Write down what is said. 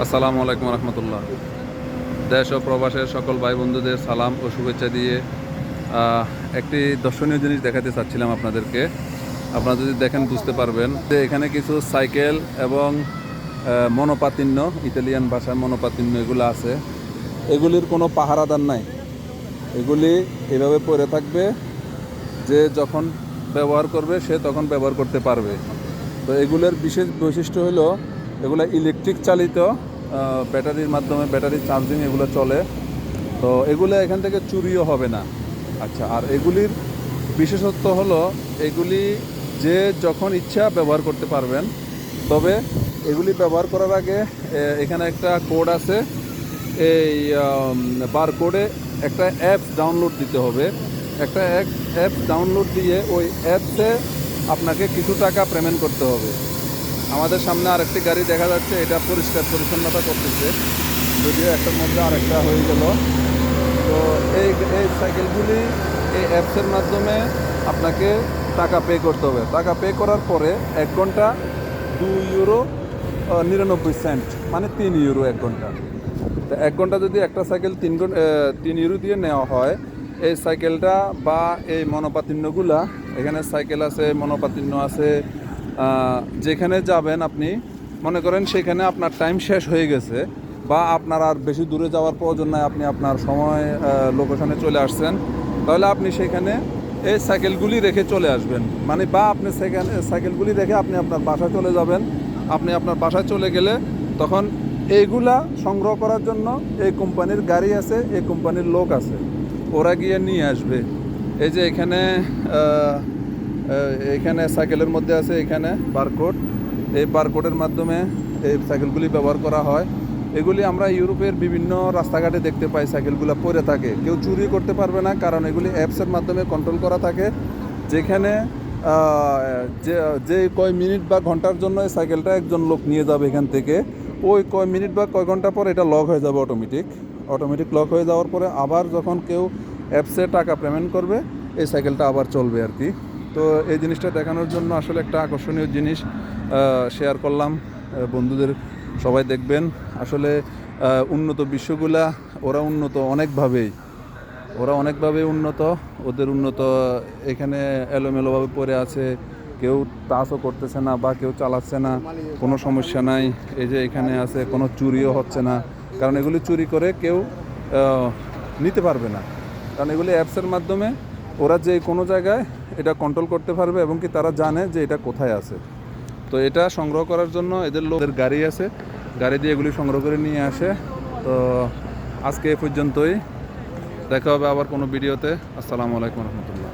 আসসালামু আলাইকুম রহমতুল্লাহ। দেশ ও প্রবাসের সকল ভাই বন্ধুদের সালাম ও শুভেচ্ছা দিয়ে একটি দর্শনীয় জিনিস দেখাতে চাচ্ছিলাম আপনাদেরকে। আপনারা যদি দেখেন বুঝতে পারবেন যে এখানে কিছু সাইকেল এবং মনোপাতিন্য, ইতালিয়ান ভাষায় মনোপাতিন্য এগুলো আছে। এগুলির কোনো পাহারাদার নাই, এগুলি এভাবে পড়ে থাকবে, যে যখন ব্যবহার করবে সে তখন ব্যবহার করতে পারবে। তো এগুলোর বিশেষ বৈশিষ্ট্য হলো এগুলো ইলেকট্রিক চালিত, ব্যাটারির মাধ্যমে ব্যাটারি চার্জিং এগুলো চলে। তো এগুলো এখান থেকে চুরিও হবে না। আচ্ছা, আর এগুলির বিশেষত্ব হলো এগুলি যে যখন ইচ্ছা ব্যবহার করতে পারবেন। তবে এগুলি ব্যবহার করার আগে এখানে একটা কোড আছে, এই বারকোডে একটা অ্যাপস ডাউনলোড দিতে হবে। একটা অ্যাপস ডাউনলোড দিয়ে ওই অ্যাপসে আপনাকে কিছু টাকা পেমেন্ট করতে হবে। আমাদের সামনে আরেকটি গাড়ি দেখা যাচ্ছে, এটা পরিষ্কার পরিচ্ছন্নতা করতেছে, যদিও একটার মধ্যে আরেকটা হয়ে গেল। তো এই সাইকেলগুলি এই অ্যাপসের মাধ্যমে আপনাকে টাকা পে করতে হবে। টাকা পে করার পরে 1 ঘন্টা 2 ইউরো 99 সেন্ট, মানে 3 ইউরো 1 ঘন্টা। তো 1 ঘন্টা যদি একটা সাইকেল 3 ইউরো দিয়ে নেওয়া হয়, এই সাইকেলটা বা এই মনোপাতিন্যগুলা, এখানে সাইকেল আছে, মনোপাতিন্য আছে, যেখানে যাবেন আপনি মনে করেন সেখানে আপনার টাইম শেষ হয়ে গেছে বা আপনার আর বেশি দূরে যাওয়ার প্রয়োজন নাই, আপনি আপনার সময় লোকেশনে চলে আসছেন, তাহলে আপনি সেখানে এই সাইকেলগুলি রেখে চলে আসবেন। মানে বা আপনি সেখানে সাইকেলগুলি রেখে আপনি আপনার বাসায় চলে যাবেন। আপনি আপনার বাসায় চলে গেলে তখন এইগুলা সংগ্রহ করার জন্য এই কোম্পানির গাড়ি আছে, এই কোম্পানির লোক আছে, ওরা গিয়ে নিয়ে আসবে। এই যে এখানে সাইকেলের মধ্যে আছে এখানে বারকোড, এই বারকোডের মাধ্যমে এই সাইকেলগুলি ব্যবহার করা হয়। এগুলি আমরা ইউরোপের বিভিন্ন রাস্তাঘাটে দেখতে পাই, সাইকেলগুলো পড়ে থাকে, কেউ চুরি করতে পারবে না, কারণ এগুলি অ্যাপসের মাধ্যমে কন্ট্রোল করা থাকে। যেখানে যে কয় মিনিট বা ঘন্টার জন্য এই সাইকেলটা একজন লোক নিয়ে যাবে এখান থেকে, ওই কয় মিনিট বা কয় ঘন্টা পর এটা লক হয়ে যাবে, অটোমেটিক লক হয়ে যাওয়ার পরে আবার যখন কেউ অ্যাপসে টাকা পেমেন্ট করবে এই সাইকেলটা আবার চলবে আর কি। তো এই জিনিসটা দেখানোর জন্য আসলে একটা আকর্ষণীয় জিনিস শেয়ার করলাম বন্ধুদের, সবাই দেখবেন। আসলে উন্নত বিশ্বগুলা ওরা উন্নত অনেকভাবেই উন্নত, ওদের উন্নত এখানে এলোমেলোভাবে পড়ে আছে, কেউ টাচও করতেছে না বা কেউ চালাচ্ছে না, কোনো সমস্যা নাই। এই যে এখানে আছে, কোনো চুরিও হচ্ছে না, কারণ এগুলি চুরি করে কেউ নিতে পারবে না, কারণ এগুলি অ্যাপসের মাধ্যমে ওরা যে কোনো জায়গায় এটা কন্ট্রোল করতে পারবে এবং কি তারা জানে যে এটা কোথায় আছে। তো এটা সংগ্রহ করার জন্য এদের লোকদের গাড়ি আছে, গাড়ি দিয়ে এগুলি সংগ্রহ করে নিয়ে আসে। তো আজকে এ পর্যন্তই, দেখা হবে আবার কোনো ভিডিওতে। আসসালামু আলাইকুম রহমতুল্লাহ।